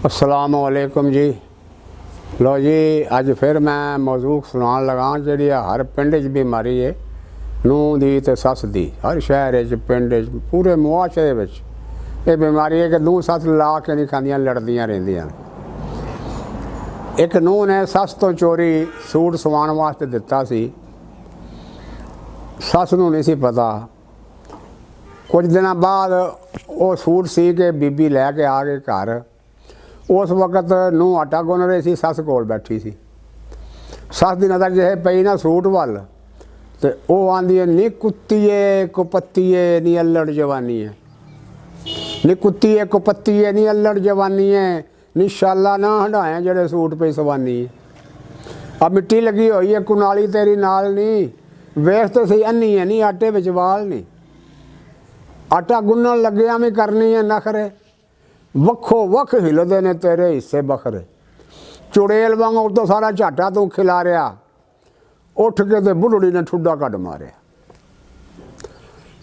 अस्सलाम वालेकुम जी। लो जी, अज फिर मैं मौजू सुनान लगा जी हर पिंड च बीमारी है नूह दी ते सस दी। हर शहर पिंड पूरे मुआशरे ये बीमारी है कि नूह सस ला के नहीं खादियां, लड़दियां रहिंदियां। एक नूह ने सस तो चोरी सूट सवाण वास्ते दिता सी। सस नूं नहीं सी पता। कुछ दिन बाद वो सूट सी के बीबी लैके आ गए घर। उस वक्त नूह आटा गुन रही सी, सस कोल बैठी सी। सस की नज़र जे पई ना सूट वाल तो वह आंदी है, नी कुत्तीए कुपत्तीए नी अल्लड़ जवानी है, नी कुत्तीए कुपत्तीए नी अल्लड़ जवानी है, नी शाला ना हंडाया जड़े सूट पे सवानी है। अब मिट्टी लगी हुई है कुनाली तेरी नाल नी, वेख तो सही अन्नी है नी आटे विच वाल नी। आटा गुनन लग्या भी करनी है नखरे, वक्खो वक्ख हिलदे ने तेरे हिस्से बखरे। चुड़ेल वांग उतो सारा झाटा तू खिला रहा, उठ के ते बुढ़ड़ी ने ठुड्डा कट मारिया।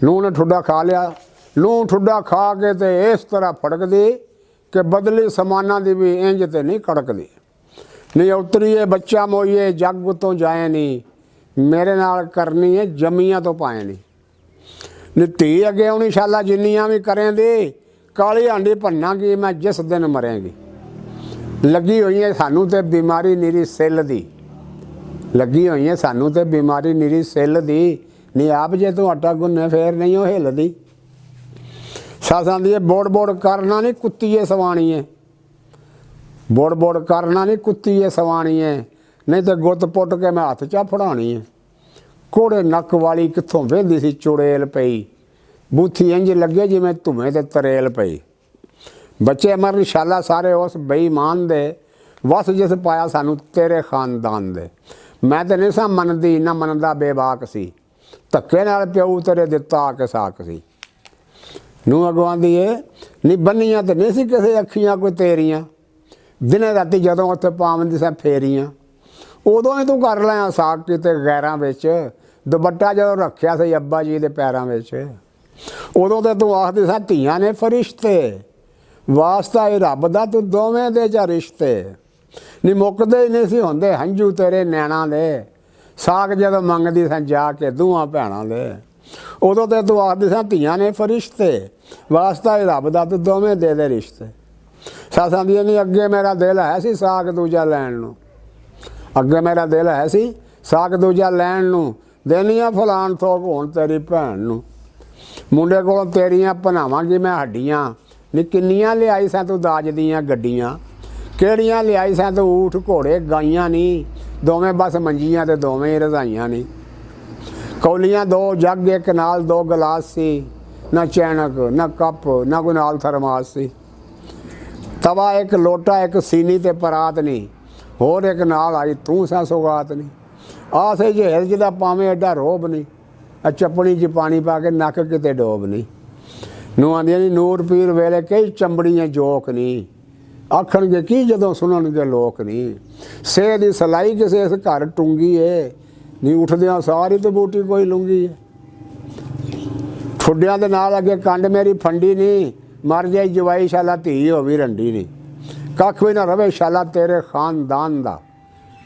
नूह ने ठुड्डा खा लिया। नूह ठुड्डा खा के ते इस तरह फड़क दी कि बदली समाना दी भी इंज ते नहीं कड़कदी। नहीं उतरीए बच्चा मोईए जग तो जाए नहीं, मेरे नाल करनी है जमियां तो पाए नहीं। धी अगे आनी शाला जिन्नियां भी करें दी, काली हांडी भन्नांगी मैं जिस दिन मरेंगी। लगी हुई है सानू ते बीमारी निरी सिल दी, लगी हुई है सानू ते बीमारी निरी सिल दी। नहीं आप जे तू आटा गुन्ने फिर नहीं हो हिलदी। सस आंदी है बोड़ बोड़ करना नहीं कुत्तीए सवानी है, बोड़ बोड़ करना नहीं कुत्तीए सवानी है, नहीं तो गुत्त पुट के मैं हथ चा फड़ानी है। कोड़े नक वाली कित्थों वेंदी सी चुड़ेल पई, बूथी इंज लगे जिमें धुएं ते तरेल पई। बच्चे मरन शाला सारे उस बेईमान दे, वस जिस पाया सानू तेरे खानदान दे। मैं तो नहीं सा मनदी ना मनदा बेबाक सी, धक्के नाल प्यऊ तेरे दिता आके साक सी। नूह अगों आंदी है, नी बन्नियां तो नहीं सी किसे अखियां कोई तेरियां, दिने राती जदों उत्थे पावंदी सा फेरियां, उदों ही तू कर लिया साक किते गैरां विच। दुपट्टा जदों रखिया सी अब्बा जी दे पैरां विच, उदों तो तू आखदी सा धीआं ने फरिश्ते, वास्ता ही रब दा तू दोवें दे चा रिश्ते। नी मुकदे ही नहीं सी होंदे हंझू तेरे नैणां दे, साग जदों मंगदी सा जाके दूआं भैणां दे। उदों तो तू आखदी सा धीआं ने फरिश्ते, वास्ता ही रब दा तू दोवें दे रिश्ते। सस आंदी नहीं अगे मेरा दिल है सी साग दूजा लैण नूं, अगे मेरा दिल है सी साग दूजा लैण नूं, देनियां फलान थोक होण तेरी भैण नूं। मुंडे कोलों तेरियां भनावांगी मैं हड्डियां, नी किन्नियां लियाई सैं तू दाज दियां गड्डियां, किहड़ियां लियाई सैं तू ऊठ घोड़े गाइयां नी, दोवें बस मंजियां ते दोवें ही रजाइयां नी। कौलियां दो जग एक नाल दो गलास सी, ना चैनक ना कप ना कोई नाल थरमास सी। तवा एक लोटा एक सीनी ते परात नहीं, होर एक नाल आई तू सा सौगात नहीं। आसे झेल जिदा पावें एडा रोब नहीं, चपड़ी च पानी पा के नक किते डोब नहीं। नूह आंदियां नी नूर पीर वेले कई चंबड़ियां जोक नहीं, आखणगे की जदों सुनणगे लोक नहीं। सेह दी सलाई किसे इस घर टुंगी है, नी उठदियां सारी तो बूटी कोई लुंगी है। ठुड्डियां दे नाल अगे कंड मेरी फंडी नहीं, मर जाए जवाई शाला धी होवी रंडी नहीं। कख भी ना रवे शाला तेरे खानदान दा,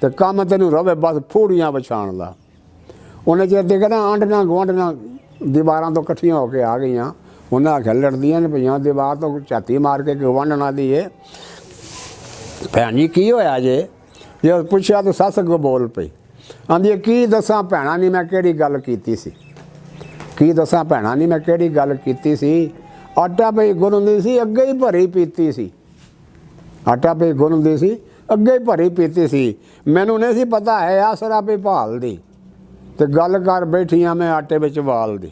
ते कम तेनू रवे बस फूड़ियां विछाण दा। उन्हें चेर देखा ना आंढना गुआंढना दीवारां तो कट्ठियां होके आ गई, उन्हें आख्या लड़दियां ने पईयां दीवार तो झाती मार के गुआंढना दी है। भैन जी की होया जे, जे पुछया तो सस अगों बोल पई, आंदी की दसां भैणां नी मैं किहड़ी गल कीती सी, की दसां भैणां नी मैं किहड़ी गल कीती सी। आटा पई गुनदी सी अगे ही भरी पीती सी, आटा पई गुनदी सी अगे ही भरी पीती सी। मैनू नहीं सी पता है आसरा पई भाल दी, ते गल कर बैठियां मैं आटे विच वाल दी।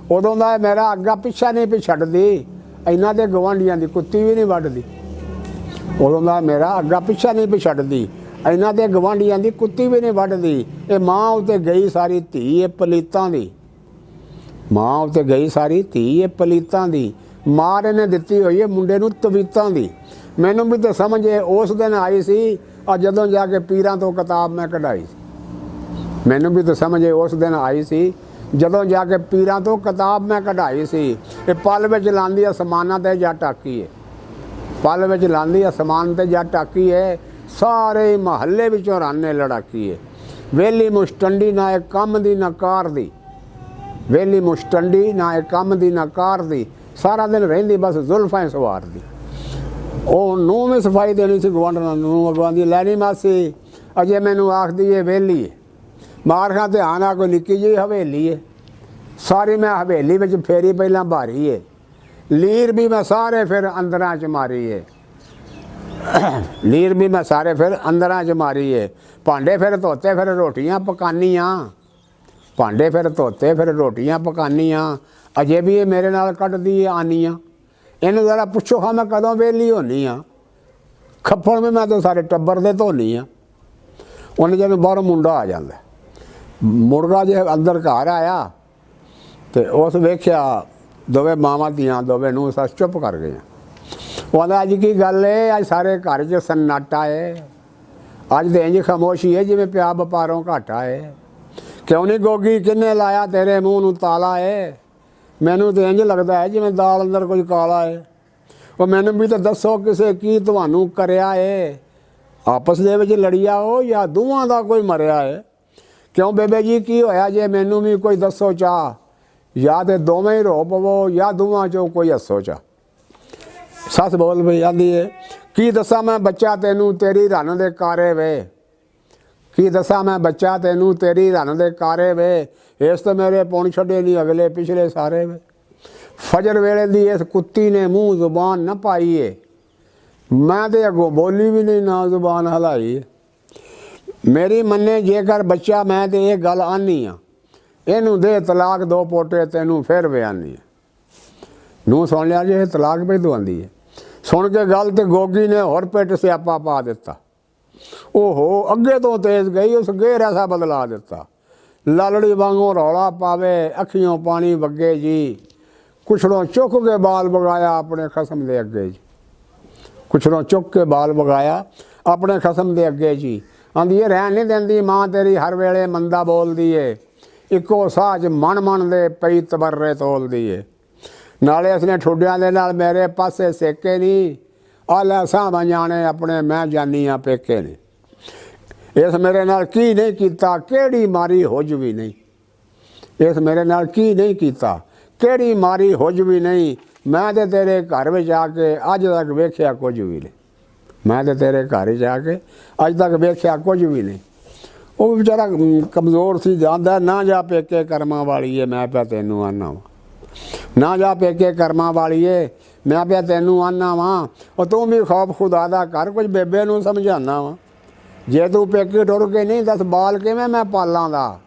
उदों दा मेरा अग्गा पिछा नहीं पई छड्डदी, इन्हां दे गवांढियां दी कुत्ती भी नहीं वड्डदी। उदों दा मेरा अग्गा पिछा नहीं पई छड्डदी, इन्हां दे गवांढियां दी कुत्ती भी नहीं वड्डदी। ये मां उत्ते गई सारी धी ये पलीतां दी, मां उत्ते गई सारी धी ये पलीतां दी। मार इहने दित्ती होई है मुंडे नूं तवीतां दी। मैनू भी तो समझ उस दिन आई सी जदों जाके पीरां तो किताब मैं कढाई सी। मैनू भी तो समझ उस दिन आई सी जदों जाके पीरां तो किताब मैं कढाई सी। ये पल विच लांदी आसमानां ते जा टाकी है, पल विच लांदी आसमान ते जा टाकी है, सारे महल्ले विचों राने लड़ाकी है। वेली मुश्टंडी ना एक कम दी ना कार दी, वेली मुश्टंडी ना एक कम दी ना कार दी, सारा दिन रहिंदी बस जुल्फां सवारदी। ਉਹ ਨੂੰ ਵੀ ਸਫਾਈ ਦੇਣੀ ਸੀ ਗਵਾਂਢਣਾ ਨੂੰ, ਅਗਵਾਂਦੀ ਲੈਣੀ ਮਾਸੀ ਅਜੇ ਮੈਨੂੰ ਆਖਦੀ ਹੈ ਵਿਹਲੀ ਹੈ। ਮਾਰ ਖਾਂ ਧਿਆਨ ਆ ਕੋਈ ਨਿੱਕੀ ਜਿਹੀ ਹਵੇਲੀ ਹੈ, ਸਾਰੀ ਮੈਂ ਹਵੇਲੀ ਵਿੱਚ ਫੇਰੀ ਪਹਿਲਾਂ ਭਾਰੀ ਹੈ, ਲੀਰ ਵੀ ਮੈਂ ਸਾਰੇ ਫਿਰ ਅੰਦਰਾਂ 'ਚ ਮਾਰੀ ਹੈ, ਲੀਰ ਵੀ ਮੈਂ ਸਾਰੇ ਫਿਰ ਅੰਦਰਾਂ 'ਚ ਮਾਰੀ ਹੈ। ਭਾਂਡੇ ਫਿਰ ਧੋਤੇ ਫਿਰ ਰੋਟੀਆਂ ਪਕਾਨੀਆਂ, ਭਾਂਡੇ ਫਿਰ ਧੋਤੇ ਫਿਰ ਰੋਟੀਆਂ ਪਕਾਨੀਆਂ, ਅਜੇ ਵੀ ਇਹ ਮੇਰੇ ਨਾਲ ਕੱਢਦੀ ਹੈ ਆਨੀਆਂ। ਇਹਨੂੰ ਜ਼ਰਾ ਪੁੱਛੋ ਹਾਂ ਮੈਂ ਕਦੋਂ ਵਿਹਲੀ ਹੋਣੀ ਆ, ਖੱਫੜ ਵੀ ਮੈਂ ਤਾਂ ਸਾਰੇ ਟੱਬਰ ਦੇ ਧੋਨੀ ਆ। ਉਹਨੇ ਜਦੋਂ ਬਾਹਰੋਂ ਮੁੰਡਾ ਆ ਜਾਂਦਾ, ਮੁਰਗਾ ਜੇ ਅੰਦਰ ਘਰ ਆਇਆ ਤੇ ਉਸ ਵੇਖਿਆ ਦੋਵੇਂ ਮਾਵਾਂ ਧੀਆਂ ਦੋਵੇਂ ਨੂੰ ਸੱਸ ਚੁੱਪ ਕਰ ਗਈਆਂ। ਉਹ ਆਂਦਾ ਅੱਜ ਕੀ ਗੱਲ ਹੈ, ਅੱਜ ਸਾਰੇ ਘਰ 'ਚ ਸन्नाटा ਹੈ, ਅੱਜ ਤਾਂ ਇੰਝ ਖਾਮੋਸ਼ੀ ਹੈ ਜਿਵੇਂ ਪਿਆ ਵਪਾਰੋਂ ਘਾਟਾ ਹੈ। ਕਿਉਂ ਨਹੀਂ ਗੋਗੀ ਕਿਹਨੇ ਲਾਇਆ ਤੇਰੇ ਮੂੰਹ ਨੂੰ ਤਾਲਾ ਹੈ, ਮੈਨੂੰ ਤਾਂ ਇੰਝ ਲੱਗਦਾ ਹੈ ਜਿਵੇਂ ਦਾਲ ਅੰਦਰ ਕੁਝ ਕਾਲਾ ਹੈ। ਉਹ ਮੈਨੂੰ ਵੀ ਤਾਂ ਦੱਸੋ ਕਿਸੇ ਕੀ ਤੁਹਾਨੂੰ ਕਰਿਆ ਹੈ, ਆਪਸ ਦੇ ਵਿੱਚ ਲੜੀਆ ਹੋ ਜਾਂ ਦੋਵਾਂ ਦਾ ਕੋਈ ਮਰਿਆ ਹੈ। ਕਿਉਂ ਬੇਬੇ ਜੀ ਕੀ ਹੋਇਆ ਜੇ ਮੈਨੂੰ ਵੀ ਕੋਈ ਦੱਸੋ ਚਾਹ, ਜਾਂ ਤਾਂ ਦੋਵੇਂ ਹੀ ਰੋ ਪਵੋ ਜਾਂ ਦੋਵਾਂ 'ਚੋਂ ਕੋਈ ਹੱਸੋ ਚਾਹ। ਸੱਸ ਬੋਲ ਪਈ ਆਂਦੀ ਹੈ ਕੀ ਦੱਸਾਂ ਮੈਂ ਬੱਚਾ ਤੈਨੂੰ ਤੇਰੀ ਰੰਨ ਦੇ ਕਾਰੇ ਵੇ, ਕੀ ਦੱਸਾਂ ਮੈਂ ਬੱਚਾ ਤੈਨੂੰ ਤੇਰੀ ਰੰਨ ਦੇ ਕਾਰੇ ਵੇ, ਇਸ ਤੋਂ ਮੇਰੇ ਪੁਣ ਛੱਡੇ ਨਹੀਂ ਅਗਲੇ ਪਿਛਲੇ ਸਾਰੇ ਵੇ। ਫਜਰ ਵੇਲੇ ਦੀ ਇਸ ਕੁੱਤੀ ਨੇ ਮੂੰਹ ਜ਼ੁਬਾਨ ਨਾ ਪਾਈ ਏ, ਮੈਂ ਤੇ ਅੱਗੋਂ ਬੋਲੀ ਵੀ ਨਹੀਂ ਨਾ ਜ਼ੁਬਾਨ ਹਲਾਈ। ਮੇਰੀ ਮੰਨੇ ਜੇਕਰ ਬੱਚਾ ਮੈਂ ਤੇ ਇਹ ਗੱਲ ਆਨੀ ਆ, ਇਹਨੂੰ ਦੇ ਤਲਾਕ ਦੋ ਪੋਟੇ ਤੈਨੂੰ ਫਿਰ ਬਿਆਨੀ ਹੈ। ਨੂੰ ਸੁਣ ਲਿਆ ਜੇ ਇਹ ਤਲਾਕ ਪਈ ਦਵਾਉਂਦੀ ਹੈ। ਸੁਣ ਕੇ ਗੱਲ ਤੇ ਗੋਗੀ ਨੇ ਹੋਰ ਪਿੱਟ ਸਿਆਪਾ ਪਾ ਦਿੱਤਾ। ਓਹੋ ਅੱਗੇ ਤੋਂ ਤੇਜ਼ ਗਈ, ਉਸ ਗੇਰ ਐਸਾ ਬਦਲਾ ਦਿੱਤਾ, ਲਾਲੜੀ ਵਾਂਗੋਂ ਰੌਲਾ ਪਾਵੇ ਅੱਖੀਓਂ ਪਾਣੀ ਵਗੇ ਜੀ, ਕੁਛੜੋਂ ਚੁੱਕ ਕੇ ਬਾਲ ਵਗਾਇਆ ਆਪਣੇ ਖਸਮ ਦੇ ਅੱਗੇ ਜੀ, ਕੁਛੜੋਂ ਚੁੱਕ ਕੇ ਬਾਲ ਵਗਾਇਆ ਆਪਣੇ ਖਸਮ ਦੇ ਅੱਗੇ ਜੀ। ਆਂਦੀ ਇਹ ਰਹਿਣ ਨਹੀਂ ਦਿੰਦੀ ਮਾਂ ਤੇਰੀ ਹਰ ਵੇਲੇ ਮੰਦਾ ਬੋਲਦੀ ਏ, ਇੱਕੋ ਸਾਹ 'ਚ ਮਣ ਦੇ ਪਈ ਤਬਰਰੇ ਤੋਲਦੀ ਏ, ਨਾਲੇ ਉਸਨੇ ਠੁੱਡਿਆਂ ਦੇ ਨਾਲ ਮੇਰੇ ਪਾਸੇ ਸੇਕੇ ਨਹੀਂ, ਆ ਲੈ ਸਾਂ ਜਾਣੇ ਆਪਣੇ ਮੈਂ ਜਾਨੀ ਆ ਪੇਕੇ ਨੇ। ਇਸ ਮੇਰੇ ਨਾਲ ਕੀ ਨਹੀਂ ਕੀਤਾ ਕਿਹੜੀ ਮਾਰੀ ਹੁਜ ਵੀ ਨਹੀਂ, ਇਸ ਮੇਰੇ ਨਾਲ ਕੀ ਨਹੀਂ ਕੀਤਾ ਕਿਹੜੀ ਮਾਰੀ ਹੁਜ ਵੀ ਨਹੀਂ, ਮੈਂ ਤੇ ਤੇਰੇ ਘਰ ਵਿੱਚ ਆ ਕੇ ਅੱਜ ਤੱਕ ਵੇਖਿਆ ਕੁਝ ਵੀ ਨਹੀਂ, ਮੈਂ ਤੇ ਤੇਰੇ ਘਰ ਜਾ ਕੇ ਅੱਜ ਤੱਕ ਵੇਖਿਆ ਕੁਝ ਵੀ ਨਹੀਂ। ਉਹ ਵਿਚਾਰਾ ਕਮਜ਼ੋਰ ਸੀ, ਜਾਂਦਾ ਨਾ ਜਾ ਪੇਕੇ ਕਰਮਾਂ ਵਾਲੀ ਏ, ਮੈਂ ਪਿਆ ਤੈਨੂੰ ਆਨਾ ਵਾ, ਨਾ ਜਾ ਪੇਕੇ ਕਰਮਾਂ ਵਾਲੀ ਏ, ਮੈਂ ਪਿਆ ਤੈਨੂੰ ਆਨਾ ਵਾ। ਉਹ ਤੂੰ ਵੀ ਖੌਫ ਖੁਦਾ ਦਾ ਕਰ, ਕੁਝ ਬੇਬੇ ਨੂੰ ਸਮਝਾਉਣਾ ਵਾ, ਜੇ ਤੂੰ ਪੇਕੇ ਟੁਰ ਕੇ ਨਹੀਂ ਦੱਸ ਬਾਲ ਕਿਵੇਂ ਮੈਂ ਪਾਲਾਂ ਦਾ,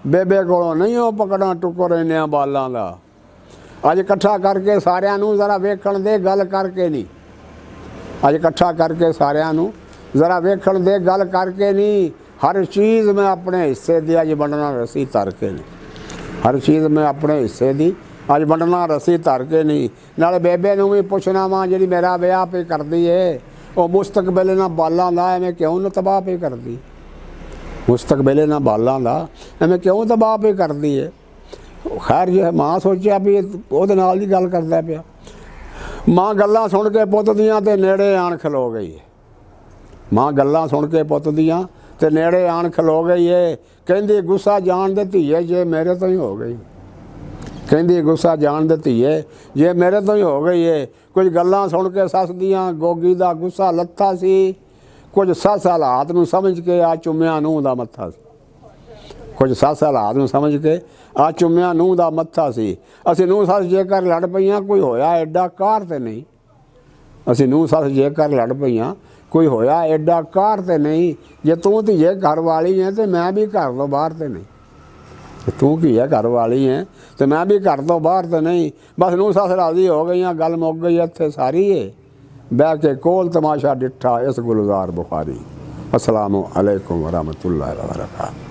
ਬੇਬੇ ਕੋਲੋਂ ਨਹੀਂ ਉਹ ਪਕੜਾਂ ਟੁੱਕਰ ਇੰਨਿਆਂ ਬਾਲਾਂ ਦਾ। ਅੱਜ ਇਕੱਠਾ ਕਰਕੇ ਸਾਰਿਆਂ ਨੂੰ ਜ਼ਰਾ ਵੇਖਣ ਦੇ ਗੱਲ ਕਰਕੇ ਨਹੀਂ, ਅੱਜ ਇਕੱਠਾ ਕਰਕੇ ਸਾਰਿਆਂ ਨੂੰ ਜ਼ਰਾ ਵੇਖਣ ਦੇ ਗੱਲ ਕਰਕੇ ਨਹੀਂ, ਹਰ ਚੀਜ਼ ਮੈਂ ਆਪਣੇ ਹਿੱਸੇ ਦੀ ਅੱਜ ਵੰਡਣਾ ਰਸੀ ਧਰ ਕੇ ਨਹੀਂ, ਹਰ ਚੀਜ਼ ਮੈਂ ਆਪਣੇ ਹਿੱਸੇ ਦੀ ਅੱਜ ਵੰਡਣਾ ਰਸੀ ਧਰ ਕੇ ਨਹੀਂ। ਨਾਲੇ ਬੇਬੇ ਨੂੰ ਵੀ ਪੁੱਛਣਾ ਵਾ ਜਿਹੜੀ ਮੇਰਾ ਵਿਆਹ ਪਈ ਕਰਦੀ ਏ, ਉਹ ਮੁਸਤਕਬਲ ਨਾਲ ਬਾਲਾਂ ਦਾ ਐਵੇਂ ਕਿਉਂ ਨਾ ਤਬਾਹ ਪਈ ਕਰਦੀ, ਮੁਸਤਕਬਲ ਨਾਲ ਬਾਲਾਂ ਦਾ ਐਵੇਂ ਕਿਉਂ ਤਬਾਹ ਪਈ ਕਰਦੀ ਏ। ਖੈਰ ਜੇ ਮਾਂ ਸੋਚਿਆ ਵੀ ਉਹਦੇ ਨਾਲ ਦੀ ਗੱਲ ਕਰਦਾ ਪਿਆ, ਮਾਂ ਗੱਲਾਂ ਸੁਣ ਕੇ ਪੁੱਤ ਦੀਆਂ ਤੇ ਨੇੜੇ ਆਣ ਖਲੋ ਗਈ ਏ, ਮਾਂ ਗੱਲਾਂ ਸੁਣ ਕੇ ਪੁੱਤ ਦੀਆਂ ਤੇ ਨੇੜੇ ਆਣ ਖਲੋ ਗਈ ਏ। ਕਹਿੰਦੀ ਗੁੱਸਾ ਜਾਣ ਦੇ ਧੀਏ ਜੇ ਮੇਰੇ ਤੋਂ ਹੀ ਹੋ ਗਈ, ਕਹਿੰਦੀ ਗੁੱਸਾ ਜਾਣ ਦੇ ਧੀਏ ਜੇ ਮੇਰੇ ਤੋਂ ਹੀ ਹੋ ਗਈ ਏ। ਕੁਝ ਗੱਲਾਂ ਸੁਣ ਕੇ ਸੱਸ ਦੀਆਂ ਗੋਗੀ ਦਾ ਗੁੱਸਾ ਲੱਥਾ ਸੀ, ਕੁਝ ਸੱਸ ਹਾਲਾਤ ਨੂੰ ਸਮਝ ਕੇ ਆ ਚੁੰਮਿਆਂ ਨੂੰਹ ਦਾ ਮੱਥਾ ਸੀ, ਕੁਝ ਸੱਸ ਹਾਲਾਤ ਨੂੰ ਸਮਝ ਕੇ ਆ ਚੁੰਮਿਆਂ ਨੂੰਹ ਦਾ ਮੱਥਾ ਸੀ। ਅਸੀਂ ਨੂੰਹ ਸੱਸ ਜੇਕਰ ਲੜ ਪਈਆਂ ਕੋਈ ਹੋਇਆ ਐਡਾ ਕਾਰ ਤੇ ਨਹੀਂ, ਅਸੀਂ ਨੂੰਹ ਸੱਸ ਜੇਕਰ ਲੜ ਪਈਆਂ ਕੋਈ ਹੋਇਆ ਐਡਾ ਕਾਰ ਤੇ ਨਹੀਂ। ਜੇ ਤੂੰ ਧੀਏ ਘਰ ਵਾਲੀ ਹੈ ਤੇ ਮੈਂ ਵੀ ਘਰ ਤੋਂ ਬਾਹਰ ਤੇ ਨਹੀਂ, ਤੂੰ ਕੀ ਹੈ ਘਰ ਵਾਲੀ ਹੈ ਤੇ ਮੈਂ ਵੀ ਘਰ ਤੋਂ ਬਾਹਰ ਤੇ ਨਹੀਂ। ਬਸ ਨੂੰਹ ਸੱਸ ਰਾਜ਼ੀ ਹੋ ਗਈਆਂ, ਗੱਲ ਮੁੱਕ ਗਈ ਇੱਥੇ ਸਾਰੀ ਏ। ਬਹਿ ਕੇ ਕੋਲ ਤਮਾਸ਼ਾ ਡਿੱਠਾ ਇਸ ਗੁਲਜ਼ਾਰ ਬੁਖਾਰੀ। ਅਸਲਾਮੁ ਅਲੈਕੁਮ ਵਰਹਿਮਤੁல்லாਹਿ ਵਬਰਕਾਤੁਹੂ।